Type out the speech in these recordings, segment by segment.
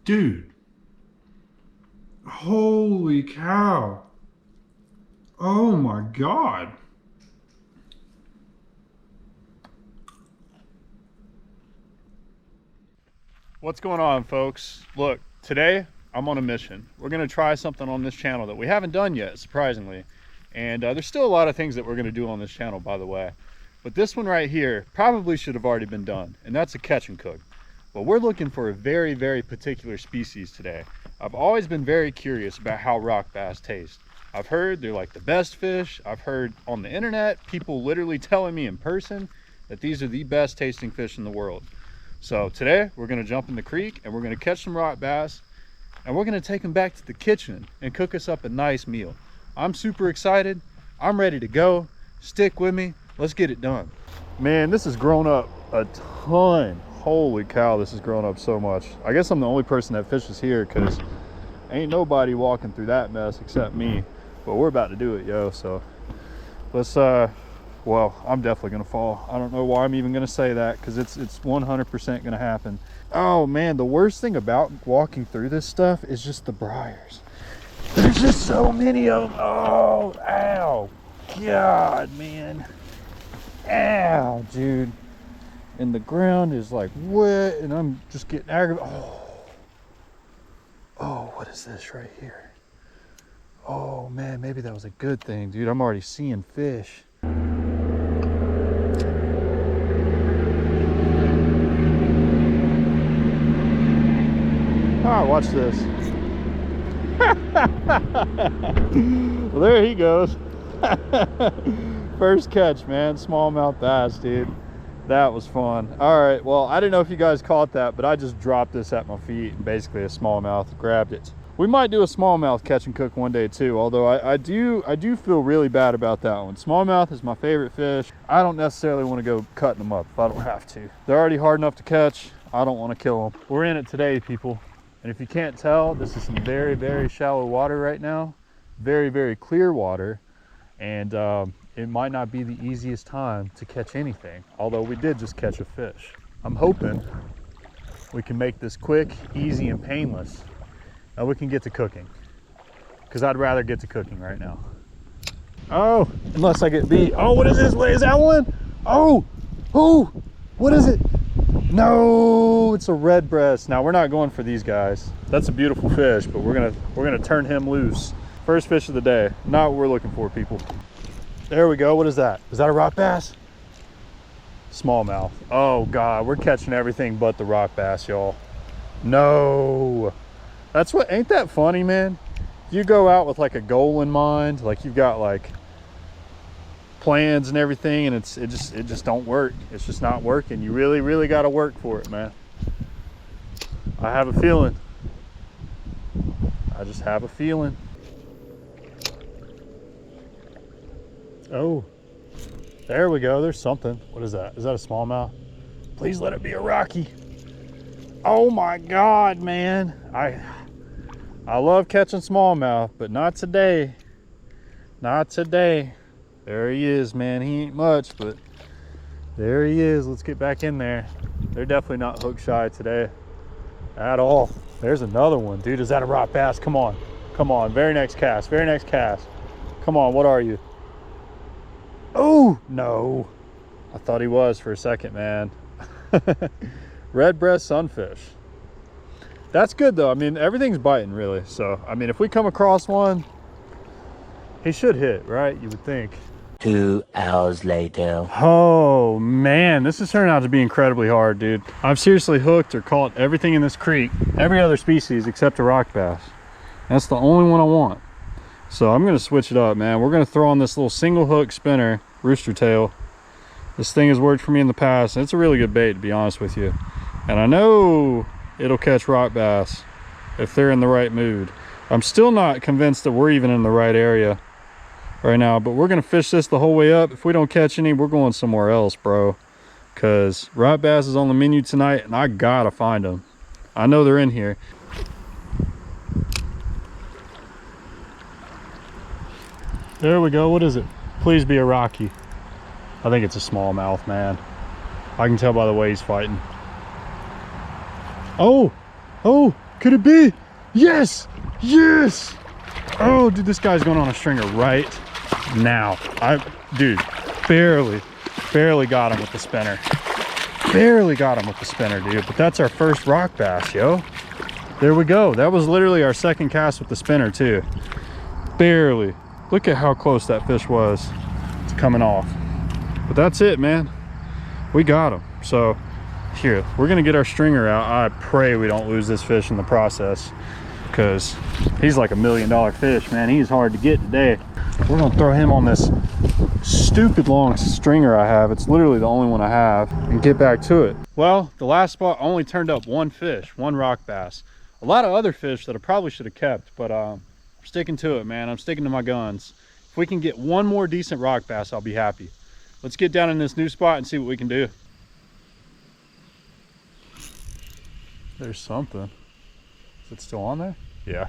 Dude. Holy cow. Oh my God. What's going on, folks? Look, today I'm on a mission. We're gonna try something on this channel that we haven't done yet, surprisingly. And there's still a lot of things that we're gonna do on this channel, by the way. But this one right here probably should have already been done, and that's a catch and cook. But we're looking for a very, very particular species today. I've always been very curious about how rock bass taste. I've heard they're like the best fish. I've heard on the internet, people literally telling me in person that these are the best tasting fish in the world. So today we're gonna jump in the creek and we're gonna catch some rock bass and we're gonna take them back to the kitchen and cook us up a nice meal. I'm super excited. I'm ready to go. Stick with me. Let's get it done. Man, this has grown up a ton. Holy cow, this has grown up so much. I guess I'm the only person that fishes here because ain't nobody walking through that mess except me. But we're about to do it, yo. So let's, well, I'm definitely gonna fall. I don't know why I'm even gonna say that because it's 100% gonna happen. Oh man, the worst thing about walking through this stuff is just the briars. There's just so many of them. Oh, ow. God, man. Ow, dude. And the ground is like wet and I'm just getting aggravated. Oh, what is this right here? Oh man, maybe that was a good thing, dude. I'm already seeing fish. All right, watch this. Well, there he goes. First catch, man. Smallmouth bass, dude. That was fun. All right, well, I didn't know if you guys caught that, but I just dropped this at my feet and basically a smallmouth grabbed it. We might do a smallmouth catch and cook one day too, although I do feel really bad about that one. Smallmouth is my favorite fish. I don't necessarily want to go cutting them up if I don't have to. They're already hard enough to catch. I don't want to kill them. We're in it today, people. And if you can't tell, this is some very, very shallow water right now. Very, very clear water. And it might not be the easiest time to catch anything, although we did just catch a fish. I'm hoping we can make this quick, easy, and painless, and we can get to cooking, because I'd rather get to cooking right now. Oh, unless I get beat. Oh, what is this? What is that one? Oh, what is it? No, it's a red breast. Now we're not going for these guys. That's a beautiful fish, but we're gonna turn him loose. First fish of the day. Not what we're looking for, people. There we go. What is that? Is that a rock bass? Smallmouth. Oh God, we're catching everything but the rock bass, y'all. No. That's what, ain't that funny, man? You go out with like a goal in mind, like you've got like plans and everything, and it just don't work. It's just not working. You really, really got to work for it, man. I have a feeling. I just have a feeling. Oh, there we go. There's something. What is that? Is that a smallmouth? Please let it be a rocky. Oh my God, man. I love catching smallmouth, but not today. Not today. There he is, man. He ain't much, but there he is. Let's get back in there. They're definitely not hook shy today at all. There's another one, dude. Is that a rock bass? Come on. Come on. Very next cast. Very next cast. Come on. What are you? Oh, no. I thought he was for a second, man. Red breast sunfish. That's good, though. I mean, everything's biting, really. So, I mean, if we come across one, he should hit, right? You would think. 2 hours later. Oh, man. This is turning out to be incredibly hard, dude. I've seriously hooked or caught everything in this creek, every other species except a rock bass. That's the only one I want. So I'm gonna switch it up, man. We're gonna throw on this little single hook spinner, rooster tail. This thing has worked for me in the past, and it's a really good bait, to be honest with you. And I know it'll catch rock bass if they're in the right mood. I'm still not convinced that we're even in the right area right now, but we're gonna fish this the whole way up. If we don't catch any, we're going somewhere else, bro. Because rock bass is on the menu tonight, and I gotta find them. I know they're in here. There we go. What is it? Please be a rocky. I think it's a smallmouth, man. I can tell by the way he's fighting. Oh, Could it be? Yes! Yes! Oh, dude, this guy's going on a stringer right now. Dude, barely got him with the spinner. Barely got him with the spinner, dude. But that's our first rock bass, yo. There we go. That was literally our second cast with the spinner, too. Barely. Look at how close that fish was to coming off. But that's it, man. We got him. So here, we're gonna get our stringer out. I pray we don't lose this fish in the process, because he's like $1 million fish, man. He's hard to get today. We're gonna throw him on this stupid long stringer I have. It's literally the only one I have, and get back to it. Well, the last spot only turned up one fish, one rock bass. A lot of other fish that I probably should have kept, but I'm sticking to it, man. I'm sticking to my guns. If we can get one more decent rock bass, I'll be happy. Let's get down in this new spot and see what we can do. There's something. Is it still on there? Yeah.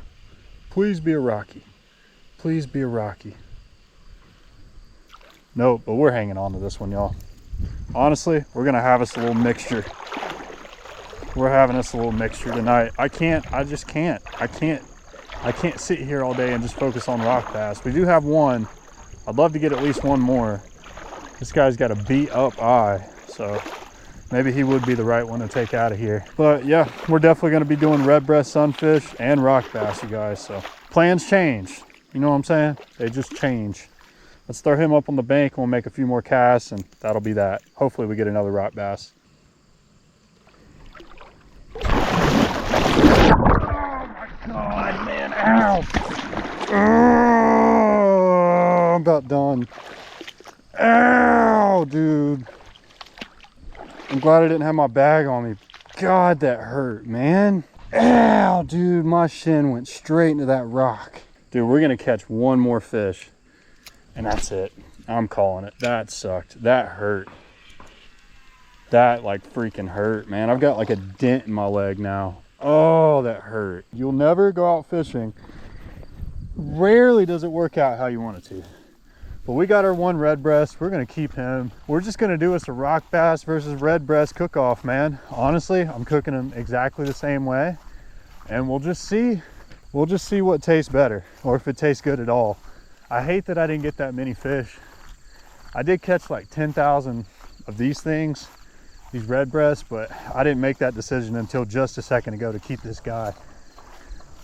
Please be a rocky. Please be a rocky. Nope, but we're hanging on to this one, y'all. Honestly, we're gonna have us a little mixture. We're having us a little mixture tonight. I can't sit here all day and just focus on rock bass. We do have one. I'd love to get at least one more. This guy's got a beat up eye, so maybe he would be the right one to take out of here. But yeah, we're definitely gonna be doing red breast sunfish and rock bass, you guys. So plans change, you know what I'm saying? They just change. Let's throw him up on the bank and we'll make a few more casts, and that'll be that. Hopefully we get another rock bass. Oh my God, man, ow. Oh, I'm about done. Ow, dude. I'm glad I didn't have my bag on me. God, that hurt, man. Ow, dude, my shin went straight into that rock. Dude, we're gonna catch one more fish, and that's it. I'm calling it. That sucked. That hurt. That like freaking hurt, man. I've got like a dent in my leg now. Oh, that hurt. You'll never go out fishing. Rarely does it work out how you want it to. But we got our one red breast. We're gonna keep him. We're just gonna do us a rock bass versus red breast cook-off, man. Honestly, I'm cooking them exactly the same way, and we'll just see what tastes better, or if it tastes good at all. I hate that I didn't get that many fish. I did catch like 10,000 of these things, these red breasts, but I didn't make that decision until just a second ago to keep this guy.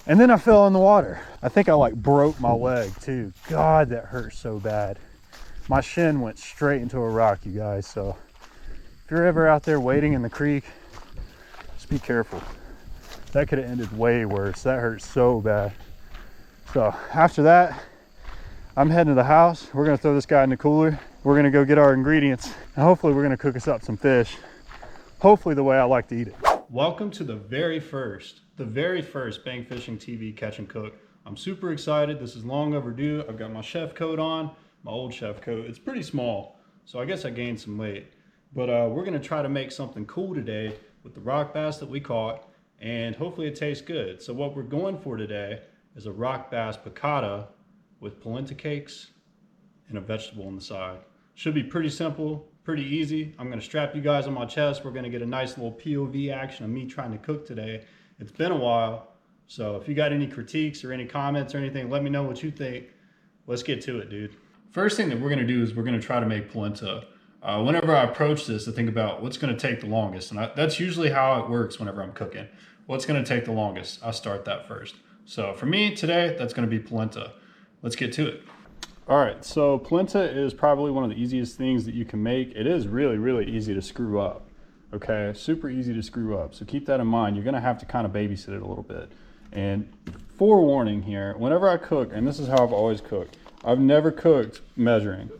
And then I fell in the water. I think I like broke my leg too. God, that hurt so bad. My shin went straight into a rock, you guys. So if you're ever out there wading in the creek, just be careful. That could have ended way worse. That hurt so bad. So after that, I'm heading to the house. We're gonna throw this guy in the cooler. We're gonna go get our ingredients, and hopefully we're gonna cook us up some fish. Hopefully the way I like to eat it. Welcome to the very first Bang Fishing TV Catch and Cook. I'm super excited. This is long overdue. I've got my chef coat on, my old chef coat. It's pretty small, so I guess I gained some weight. But we're gonna try to make something cool today with the rock bass that we caught, and hopefully it tastes good. So what we're going for today is a rock bass piccata with polenta cakes and a vegetable on the side. Should be pretty simple, pretty easy. I'm gonna strap you guys on my chest. We're gonna get a nice little POV action of me trying to cook today. It's been a while, so if you got any critiques or any comments or anything, let me know what you think. Let's get to it, dude. First thing that we're gonna do is we're gonna try to make polenta. Whenever I approach this, I think about what's gonna take the longest, and that's usually how it works whenever I'm cooking. What's gonna take the longest? I start that first. So for me today, that's gonna be polenta. Let's get to it. All right, so polenta is probably one of the easiest things that you can make. It is really, really easy to screw up. Okay, super easy to screw up. So keep that in mind. You're gonna have to kind of babysit it a little bit. And forewarning here, whenever I cook, and this is how I've always cooked, I've never cooked measuring.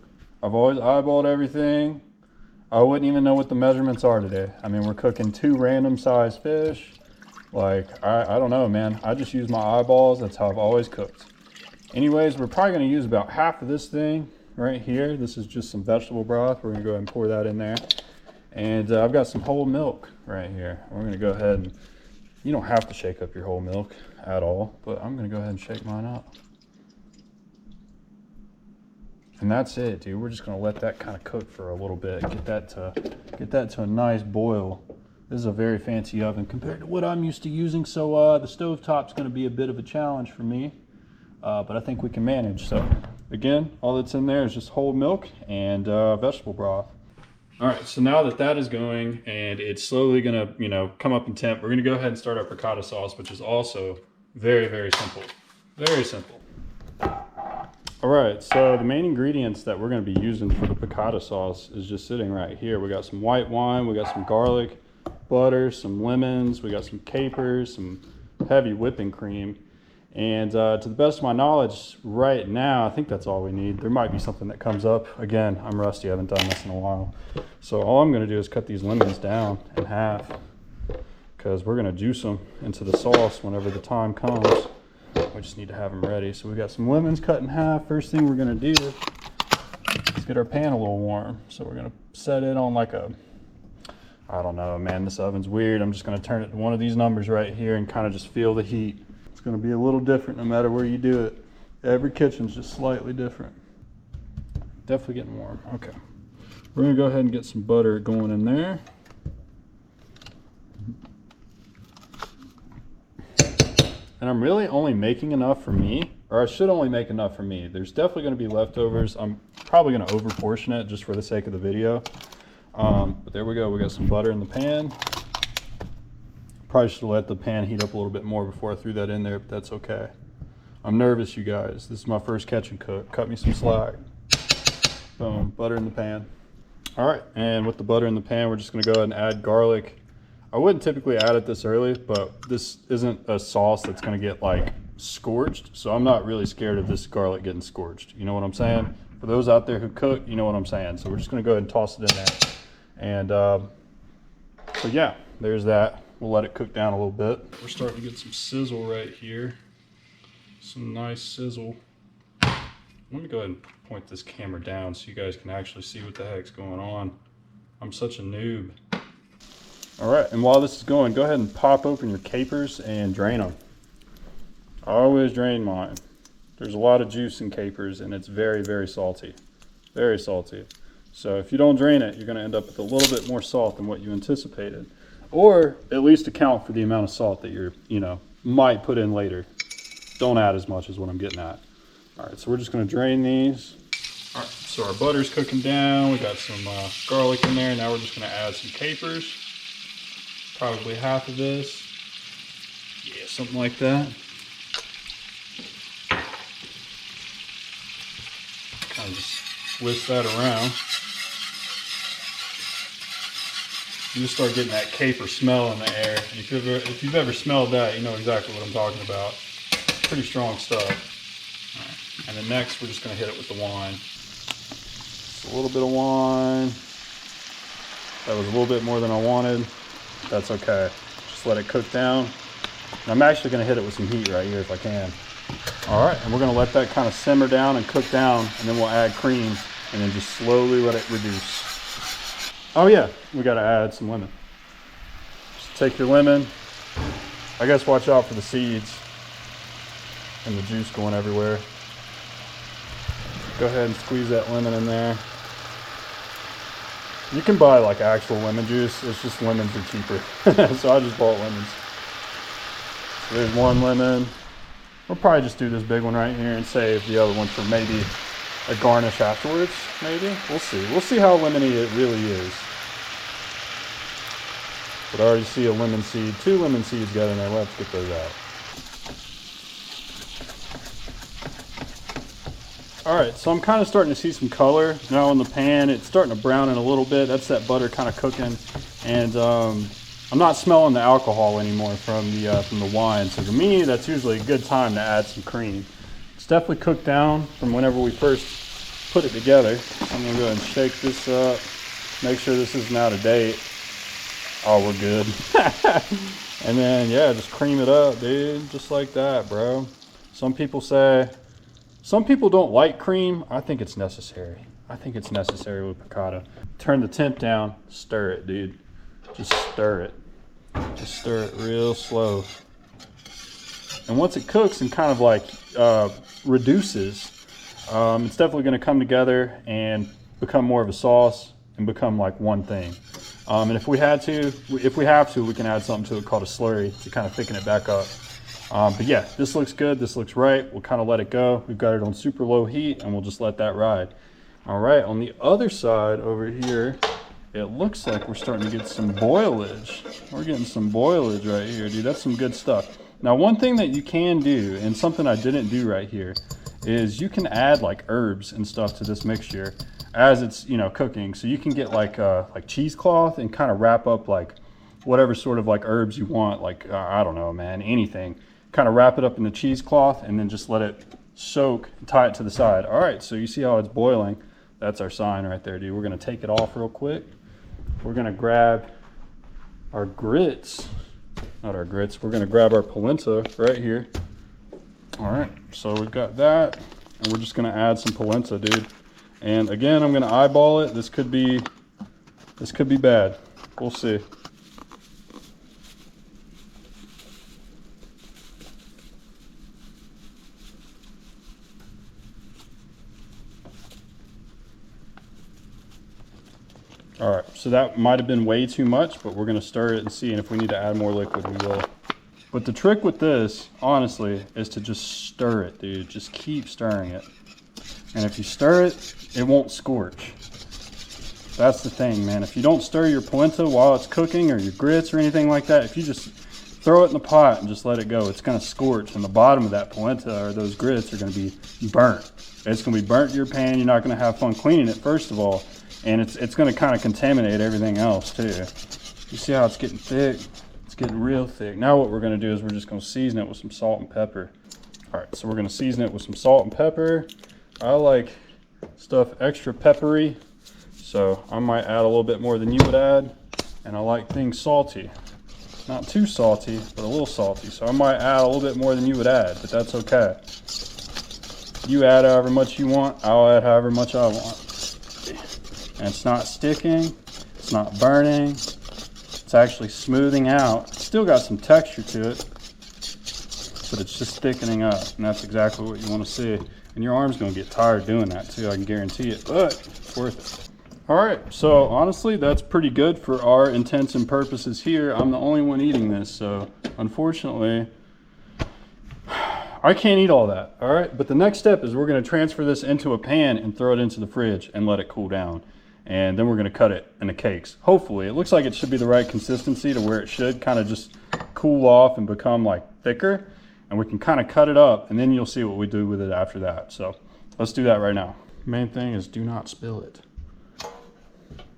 I've always eyeballed everything. I wouldn't even know what the measurements are today. I mean, we're cooking 2 random size fish. Like, I don't know, man. I just use my eyeballs. That's how I've always cooked. Anyways, we're probably gonna use about half of this thing right here. This is just some vegetable broth. We're gonna go ahead and pour that in there. And I've got some whole milk right here. We're gonna go ahead and, you don't have to shake up your whole milk at all, but I'm gonna go ahead and shake mine up. And that's it, dude. We're just gonna let that kind of cook for a little bit. Get that to a nice boil. This is a very fancy oven compared to what I'm used to using, so the stovetop's going to be a bit of a challenge for me, but I think we can manage. So again, all that's in there is just whole milk and vegetable broth. All right, so now that that is going and it's slowly going to, come up in temp, we're going to go ahead and start our piccata sauce, which is also very, very simple. Very simple. All right, so the main ingredients that we're going to be using for the piccata sauce is just sitting right here. We got some white wine, we got some garlic, butter, some lemons, we got some capers, some heavy whipping cream. And to the best of my knowledge right now, I think that's all we need. There might be something that comes up. Again, I'm rusty, I haven't done this in a while. So all I'm gonna do is cut these lemons down in half because we're gonna juice them into the sauce whenever the time comes. We just need to have them ready. So we got some lemons cut in half. First thing we're gonna do is get our pan a little warm. So we're gonna set it on like a, I don't know, man, this oven's weird. I'm just gonna turn it to one of these numbers right here and kind of just feel the heat. It's gonna be a little different no matter where you do it. Every kitchen's just slightly different. Definitely getting warm, okay. We're gonna go ahead and get some butter going in there. And I'm really only making enough for me, or I should only make enough for me. There's definitely gonna be leftovers. I'm probably gonna over portion it just for the sake of the video. But there we go, we got some butter in the pan. Probably should let the pan heat up a little bit more before I threw that in there, but that's okay. I'm nervous, you guys. This is my first catch and cook. Cut me some slack. Boom, butter in the pan. All right, and with the butter in the pan, we're just gonna go ahead and add garlic. I wouldn't typically add it this early, but this isn't a sauce that's gonna get like scorched, so I'm not really scared of this garlic getting scorched. You know what I'm saying? For those out there who cook, you know what I'm saying. So we're just gonna go ahead and toss it in there. And so yeah, there's that. We'll let it cook down a little bit. We're starting to get some sizzle right here. Some nice sizzle. Let me go ahead and point this camera down so you guys can actually see what the heck's going on. I'm such a noob. All right, and while this is going, go ahead and pop open your capers and drain them. I always drain mine. There's a lot of juice in capers and it's very, very salty. Very salty. So if you don't drain it, you're gonna end up with a little bit more salt than what you anticipated. Or at least account for the amount of salt that you're, might put in later. Don't add as much as what I'm getting at. All right, so we're just gonna drain these. All right, so our butter's cooking down. We got some garlic in there. Now we're just gonna add some capers. Probably half of this. Yeah, something like that. Kind of just whisk that around. You just start getting that caper smell in the air. And if you've ever smelled that, you know exactly what I'm talking about. Pretty strong stuff. All right. And then next, we're just gonna hit it with the wine. Just a little bit of wine. That was a little bit more than I wanted. That's okay. Just let it cook down. And I'm actually gonna hit it with some heat right here if I can. All right, and we're gonna let that kind of simmer down and cook down, and then we'll add cream, and then just slowly let it reduce. Oh yeah, we gotta add some lemon. Just take your lemon. I guess watch out for the seeds and the juice going everywhere. Go ahead and squeeze that lemon in there. You can buy like actual lemon juice. It's just lemons are cheaper. So I just bought lemons. So there's one lemon. We'll probably just do this big one right here and save the other one for maybe a garnish afterwards, maybe. We'll see. We'll see how lemony it really is. But I already see a lemon seed. 2 lemon seeds got in there. Let's get those out. All right, so I'm kind of starting to see some color now in the pan. It's starting to brown in a little bit. That's that butter kind of cooking. And I'm not smelling the alcohol anymore from the wine. So to me, that's usually a good time to add some cream. It's definitely cooked down from whenever we first put it together. I'm gonna go ahead and shake this up. Make sure this isn't out of date. Oh, we're good. And then, yeah, just cream it up, dude. Just like that, bro. Some people don't like cream. I think it's necessary. I think it's necessary with piccata. Turn the temp down, stir it, dude. Just stir it. Just stir it real slow. And once it cooks and kind of like reduces, it's definitely gonna come together and become more of a sauce and become like one thing. And if we have to, we can add something to it called a slurry to kind of thicken it back up. But yeah, this looks good. This looks right. We'll kind of let it go. We've got it on super low heat and we'll just let that ride. All right, on the other side over here, it looks like we're starting to get some boilage. We're getting some boilage right here, dude. That's some good stuff. Now, one thing that you can do, and something I didn't do right here, is you can add like herbs and stuff to this mixture as it's, you know, cooking. So you can get like cheesecloth and kind of wrap up like whatever sort of like herbs you want, like I don't know, man, anything. Kind of wrap it up in the cheesecloth and then just let it soak and tie it to the side. All right, so you see how it's boiling. That's our sign right there, dude. We're gonna take it off real quick. We're gonna grab our grits, not our grits, we're gonna grab our polenta right here. All right, so we've got that, and we're just gonna add some polenta, dude. And again, I'm gonna eyeball it. This could be bad. We'll see. All right, so that might have been way too much, but we're gonna stir it and see, and if we need to add more liquid, we will. But the trick with this, honestly, is to just stir it, dude. Just keep stirring it. And if you stir it, it won't scorch. That's the thing, man. If you don't stir your polenta while it's cooking, or your grits or anything like that, if you just throw it in the pot and just let it go, it's gonna scorch, and the bottom of that polenta or those grits are gonna be burnt. It's gonna be burnt to your pan. You're not gonna have fun cleaning it, first of all. And it's going to kind of contaminate everything else too. You see how it's getting thick? It's getting real thick. Now what we're going to do is we're just going to season it with some salt and pepper. All right, so we're going to season it with some salt and pepper. I like stuff extra peppery, so I might add a little bit more than you would add. And I like things salty. Not too salty, but a little salty. So I might add a little bit more than you would add, but that's okay. You add however much you want, I'll add however much I want. And it's not sticking, it's not burning, it's actually smoothing out. It's still got some texture to it, but it's just thickening up, and that's exactly what you want to see. And your arm's going to get tired doing that too, I can guarantee it, but it's worth it. All right, so honestly, that's pretty good for our intents and purposes here. I'm the only one eating this, so unfortunately, I can't eat all that, all right? But the next step is we're going to transfer this into a pan and throw it into the fridge and let it cool down. And then we're going to cut it into cakes. Hopefully, it looks like it should be the right consistency to where it should kind of just cool off and become like thicker. And we can kind of cut it up, and then you'll see what we do with it after that. So let's do that right now. Main thing is do not spill it.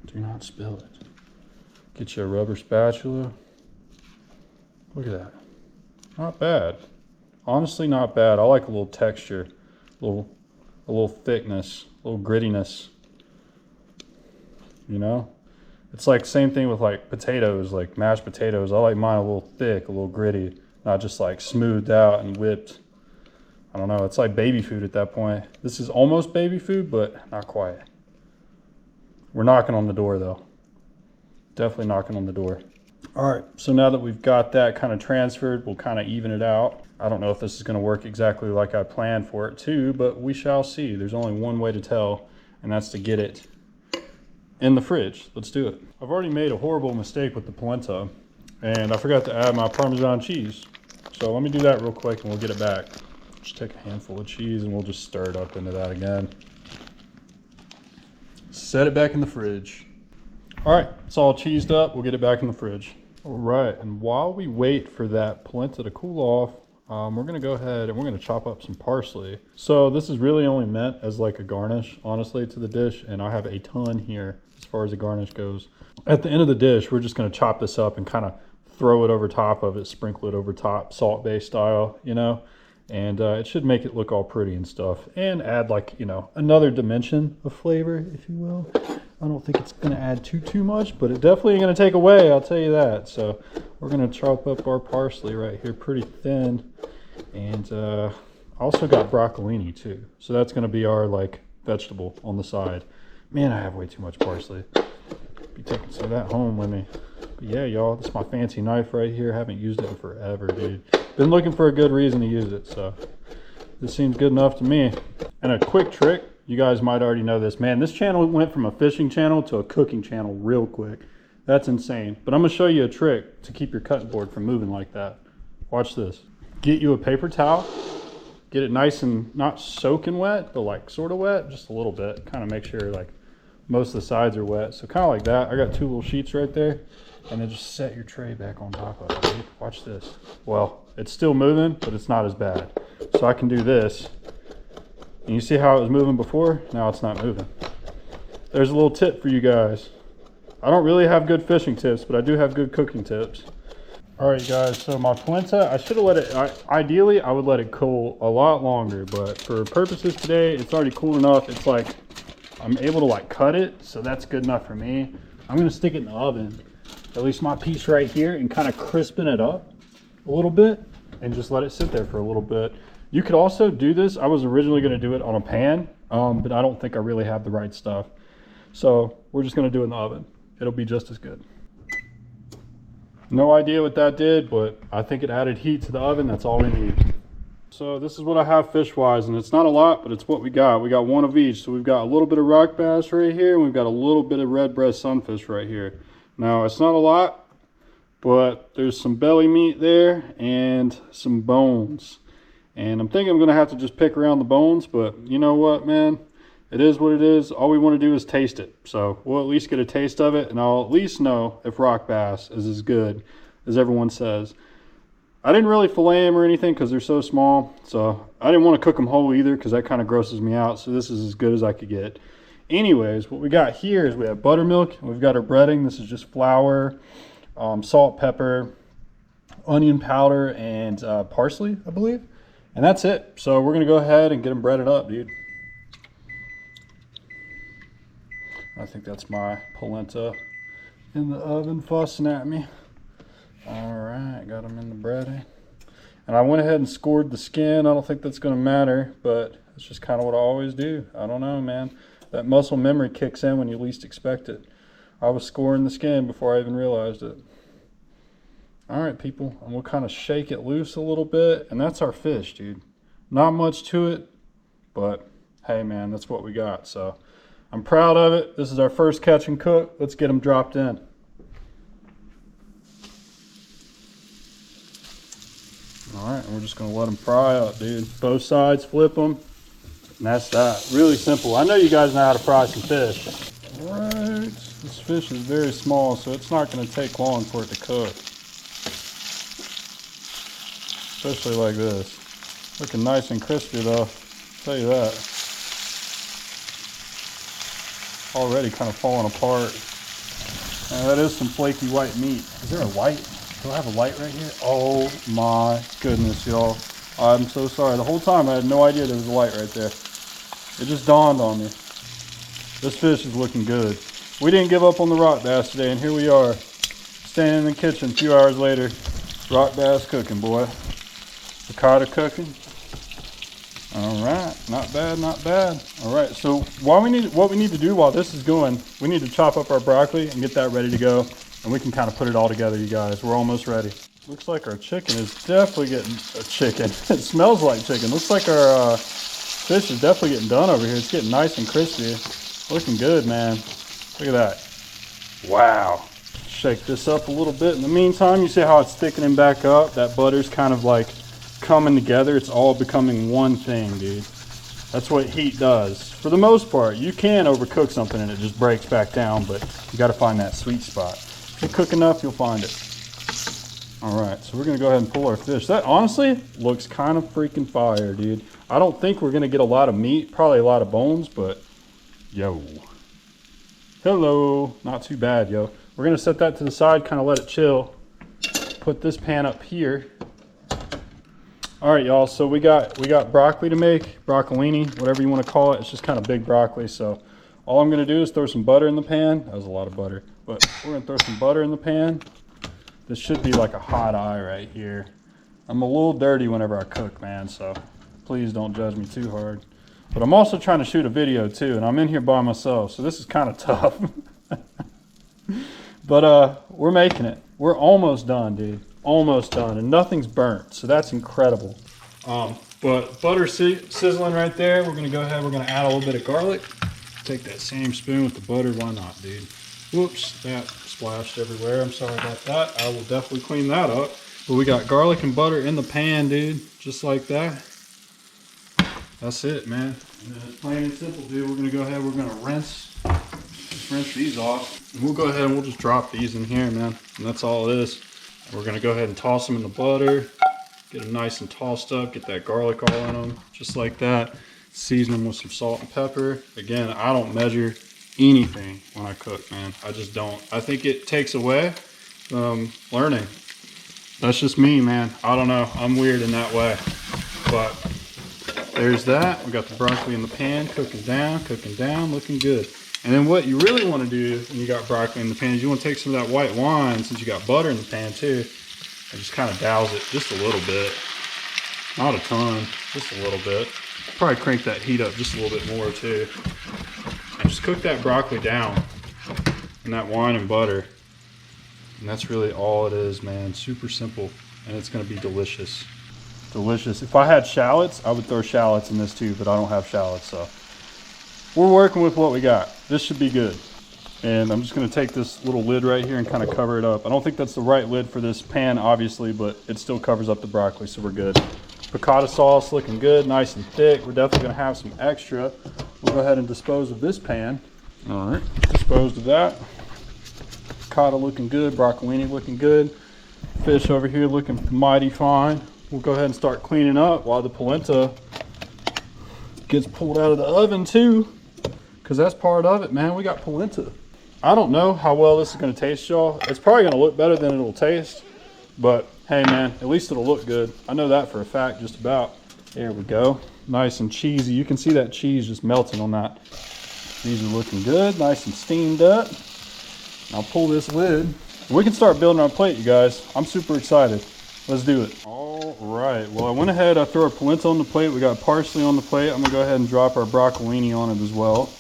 Do not spill it. Get you a rubber spatula. Look at that. Not bad. Honestly, not bad. I like a little texture, a little thickness, a little grittiness. You know, it's like same thing with like potatoes, like mashed potatoes. I like mine a little thick, a little gritty, not just like smoothed out and whipped. I don't know. It's like baby food at that point. This is almost baby food, but not quite. We're knocking on the door though. Definitely knocking on the door. All right, so now that we've got that kind of transferred, we'll kind of even it out. I don't know if this is going to work exactly like I planned for it to, but we shall see. There's only one way to tell, and that's to get it in the fridge. Let's do it. I've already made a horrible mistake with the polenta, and I forgot to add my Parmesan cheese. So let me do that real quick and we'll get it back. Just take a handful of cheese and we'll just stir it up into that again. Set it back in the fridge. All right, it's all cheesed up. We'll get it back in the fridge. All right, and while we wait for that polenta to cool off, we're gonna go ahead and we're gonna chop up some parsley. So this is really only meant as like a garnish, honestly, to the dish, and I have a ton here as far as the garnish goes. At the end of the dish, we're just gonna chop this up and kind of throw it over top of it, sprinkle it over top, salt-based style, you know, and it should make it look all pretty and stuff, and add like, you know, another dimension of flavor, if you will. I don't think it's gonna add too much, but it definitely ain't gonna take away, I'll tell you that. So we're gonna chop up our parsley right here pretty thin, and also got broccolini too. So that's gonna be our like vegetable on the side. Man, I have way too much parsley. Be taking some of that home with me. But yeah, y'all, this is my fancy knife right here. Haven't used it in forever, dude. Been looking for a good reason to use it, so this seems good enough to me. And a quick trick, you guys might already know this. Man, this channel went from a fishing channel to a cooking channel real quick. That's insane. But I'm gonna show you a trick to keep your cutting board from moving like that. Watch this. Get you a paper towel, get it nice and not soaking wet, but like sort of wet, just a little bit. Kind of make sure like most of the sides are wet. So kind of like that. I got 2 little sheets right there, and then just set your tray back on top of it, dude. Watch this. Well, it's still moving, but it's not as bad. So I can do this. And you see how it was moving before? Now it's not moving. There's a little tip for you guys. I don't really have good fishing tips, but I do have good cooking tips. All right, guys, so my polenta, I should have let it, ideally, I would let it cool a lot longer, but for purposes today, it's already cool enough. It's like, I'm able to like cut it, so that's good enough for me. I'm gonna stick it in the oven, at least my piece right here, and kind of crispen it up a little bit, and just let it sit there for a little bit. You could also do this, I was originally gonna do it on a pan, but I don't think I really have the right stuff. So we're just gonna do it in the oven. It'll be just as good. No idea what that did, but I think it added heat to the oven. That's all we need. So this is what I have fish-wise, and it's not a lot, but it's what we got. We got 1 of each. So we've got a little bit of rock bass right here, and we've got a little bit of red breast sunfish right here. Now, it's not a lot, but there's some belly meat there and some bones. And I'm thinking I'm gonna have to just pick around the bones, but you know what, man? It is what it is. All we want to do is taste it. So we'll at least get a taste of it, and I'll at least know if rock bass is as good as everyone says. I didn't really fillet them or anything because they're so small. So I didn't want to cook them whole either because that kind of grosses me out. So this is as good as I could get. Anyways, what we got here is we have buttermilk. We've got our breading. This is just flour, salt, pepper, onion powder, and parsley, I believe. And that's it. So we're going to go ahead and get them breaded up, dude. I think that's my polenta in the oven fussing at me. All right, got them in the breading. And I went ahead and scored the skin. I don't think that's going to matter, but it's just kind of what I always do. I don't know, man. That muscle memory kicks in when you least expect it. I was scoring the skin before I even realized it. All right, people, and we'll kind of shake it loose a little bit, and that's our fish, dude. Not much to it, but hey, man, that's what we got. So I'm proud of it. This is our first catch and cook. Let's get them dropped in. All right, and we're just gonna let them fry up, dude. Both sides, flip them, and that's that. Really simple. I know you guys know how to fry some fish. All right, this fish is very small, so it's not gonna take long for it to cook. Especially like this. Looking nice and crispy though, I'll tell you that. Already kind of falling apart. That is some flaky white meat. Is there a light? Do I have a light right here? Oh my goodness, y'all. I'm so sorry. The whole time I had no idea there was a light right there. It just dawned on me. This fish is looking good. We didn't give up on the rock bass today, and here we are, standing in the kitchen a few hours later. Rock bass cooking, boy. Ricotta cooking. All right, not bad, not bad. All right, so what we need to do while this is going, we need to chop up our broccoli and get that ready to go, and we can kind of put it all together, you guys. We're almost ready. Looks like our chicken is definitely getting a chicken. It smells like chicken. Looks like our fish is definitely getting done over here. It's getting nice and crispy. Looking good, man. Look at that. Wow. Shake this up a little bit. In the meantime, you see how it's thickening back up? That butter's kind of like coming together. It's all becoming one thing, dude. That's what heat does. For the most part, you can overcook something and it just breaks back down, but you got to find that sweet spot. If you cook enough, you'll find it. All right, so we're gonna go ahead and pull our fish. That honestly looks kind of freaking fire, dude. I don't think we're gonna get a lot of meat, probably a lot of bones, but yo. Hello, not too bad, yo. We're gonna set that to the side, kind of let it chill. Put this pan up here. All right, y'all, so we got broccoli to make, broccolini, whatever you want to call it. It's just kind of big broccoli, so all I'm gonna do is throw some butter in the pan. That was a lot of butter, but we're gonna throw some butter in the pan. This should be like a hot eye right here. I'm a little dirty whenever I cook, man, so please don't judge me too hard. But I'm also trying to shoot a video too, and I'm in here by myself, so this is kind of tough. But we're making it. We're almost done, dude. Almost done, and nothing's burnt, so that's incredible. But butter sizzling right there. We're gonna go ahead, we're gonna add a little bit of garlic. Take that same spoon with the butter, why not, dude? Whoops, that splashed everywhere. I'm sorry about that. I will definitely clean that up. But we got garlic and butter in the pan, dude. Just like that. That's it, man. And then it's plain and simple, dude. We're gonna go ahead, we're gonna rinse these off. And we'll go ahead and we'll just drop these in here, man. And that's all it is. And we're gonna go ahead and toss them in the butter. Get them nice and tossed up, get that garlic all in them, just like that. Season them with some salt and pepper. Again, I don't measure anything when I cook, man. I just don't. I think it takes away from learning. That's just me, man. I don't know. I'm weird in that way. But there's that. We got the broccoli in the pan, cooking down, looking good. And then what you really want to do when you got broccoli in the pan is you want to take some of that white wine, since you got butter in the pan too, and just kind of douse it just a little bit. Not a ton, just a little bit. Probably crank that heat up just a little bit more too. And just cook that broccoli down in that wine and butter. And that's really all it is, man. Super simple. And it's gonna be delicious. Delicious. If I had shallots, I would throw shallots in this too, but I don't have shallots, so. We're working with what we got. This should be good. And I'm just gonna take this little lid right here and kind of cover it up. I don't think that's the right lid for this pan, obviously, but it still covers up the broccoli, so we're good. Piccata sauce looking good, nice and thick. We're definitely gonna have some extra. We'll go ahead and dispose of this pan. All right, disposed of that. Piccata looking good, broccolini looking good. Fish over here looking mighty fine. We'll go ahead and start cleaning up while the polenta gets pulled out of the oven too, because that's part of it, man. We got polenta. I don't know how well this is gonna taste, y'all. It's probably gonna look better than it'll taste, but hey, man, at least it'll look good. I know that for a fact, just about. There we go. Nice and cheesy. You can see that cheese just melting on that. These are looking good, nice and steamed up. I'll pull this lid. And we can start building our plate, you guys. I'm super excited. Let's do it. All right, well, I went ahead, I threw our polenta on the plate. We got parsley on the plate. I'm gonna go ahead and drop our broccolini on it as well.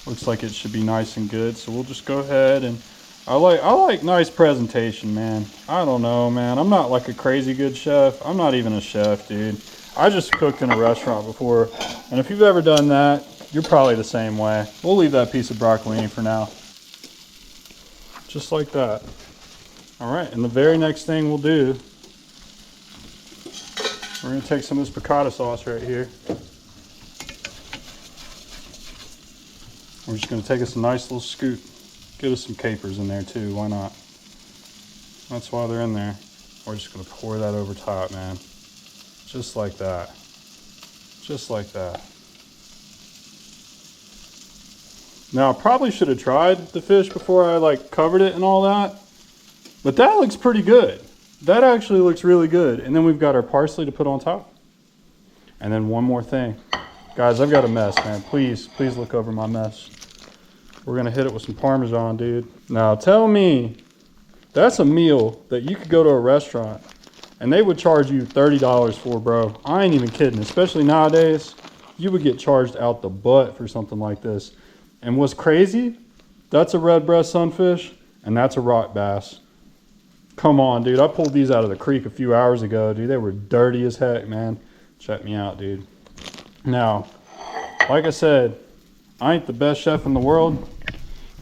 Looks like it should be nice and good. So we'll just go ahead and I like nice presentation, man. I don't know, man. I'm not like a crazy good chef. I'm not even a chef, dude. I just cooked in a restaurant before. And if you've ever done that, you're probably the same way. We'll leave that piece of broccolini for now. Just like that. All right, and the very next thing we'll do, we're gonna take some of this piccata sauce right here. We're just gonna take us a nice little scoop. Get us some capers in there too, why not? That's why they're in there. We're just gonna pour that over top, man. Just like that. Just like that. Now, I probably should have tried the fish before I like covered it and all that, but that looks pretty good. That actually looks really good. And then we've got our parsley to put on top. And then one more thing. Guys, I've got a mess, man. Please look over my mess. We're gonna hit it with some Parmesan, dude. Now tell me, that's a meal that you could go to a restaurant and they would charge you $30 for, bro. I ain't even kidding. Especially nowadays, you would get charged out the butt for something like this. And what's crazy, that's a red breast sunfish and that's a rock bass. Come on, dude. I pulled these out of the creek a few hours ago, dude. They were dirty as heck, man. Check me out, dude. Now, like I said, I ain't the best chef in the world,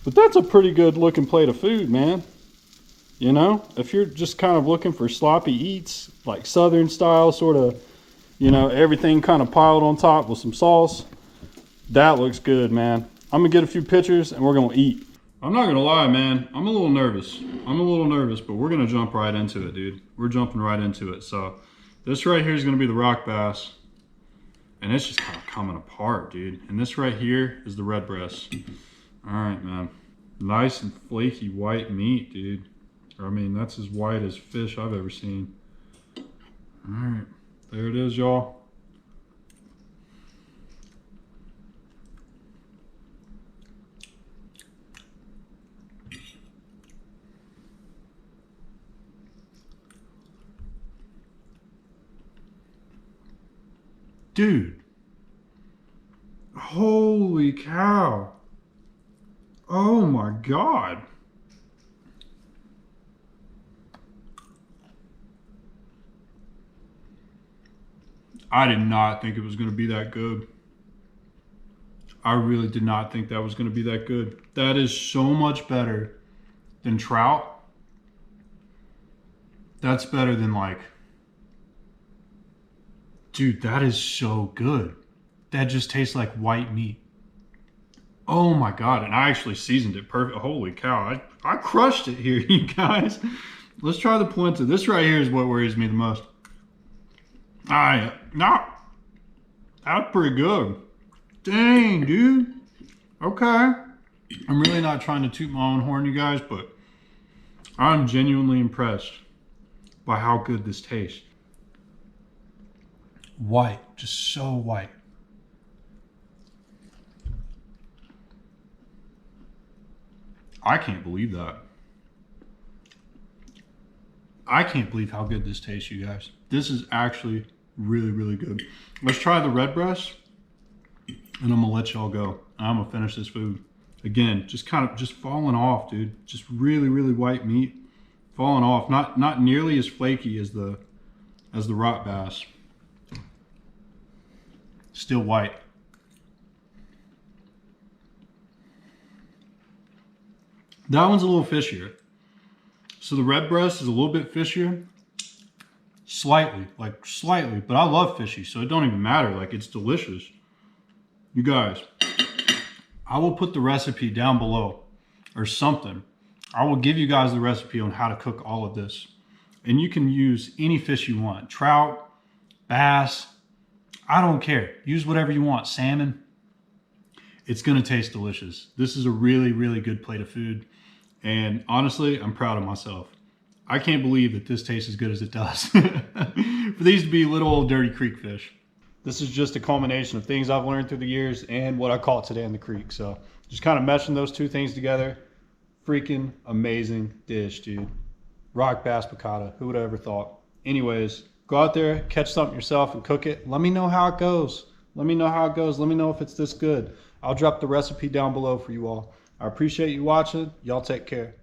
but that's a pretty good looking plate of food, man. You know, if you're just kind of looking for sloppy eats, like Southern style, sort of, you know, everything kind of piled on top with some sauce, that looks good, man. I'm gonna get a few pictures and we're gonna eat. I'm not gonna lie, man. I'm a little nervous, but we're gonna jump right into it, dude. We're jumping right into it. So this right here is gonna be the rock bass. And it's just kind of coming apart, dude. And this right here is the red breast. All right, man. Nice and flaky white meat, dude. I mean, that's as white as fish I've ever seen. All right, there it is, y'all. Dude. Holy cow. Oh my God. I did not think it was going to be that good. I really did not think that was going to be that good. That is so much better than trout. That's better than like, dude, that is so good. That just tastes like white meat. Oh my God. And I actually seasoned it perfect. Holy cow. I crushed it here, you guys. Let's try the polenta. This right here is what worries me the most. No, that's pretty good. Dang, dude. Okay. I'm really not trying to toot my own horn, you guys, but I'm genuinely impressed by how good this tastes. White, just so white. I can't believe that. I can't believe how good this tastes, you guys. This is actually really, really good. Let's try the red breast, and I'm gonna let y'all go. I'm gonna finish this food. Again, just falling off, dude. Just really, really white meat, falling off. Not nearly as flaky as the rock bass. Still white. That one's a little fishier. So the red breast is a little bit fishier. Slightly, but I love fishy, so it don't even matter. Like, it's delicious. You guys, I will put the recipe down below or something. I will give you guys the recipe on how to cook all of this. And you can use any fish you want. Trout, bass, I don't care. Use whatever you want. Salmon. It's going to taste delicious. This is a really, really good plate of food. And honestly, I'm proud of myself. I can't believe that this tastes as good as it does. For these to be little old dirty creek fish. This is just a culmination of things I've learned through the years and what I caught today in the creek. So just kind of meshing those two things together. Freaking amazing dish, dude. Rock bass piccata. Who would have ever thought? Anyways, go out there, catch something yourself and cook it. Let me know how it goes. Let me know how it goes. Let me know if it's this good. I'll drop the recipe down below for you all. I appreciate you watching. Y'all take care.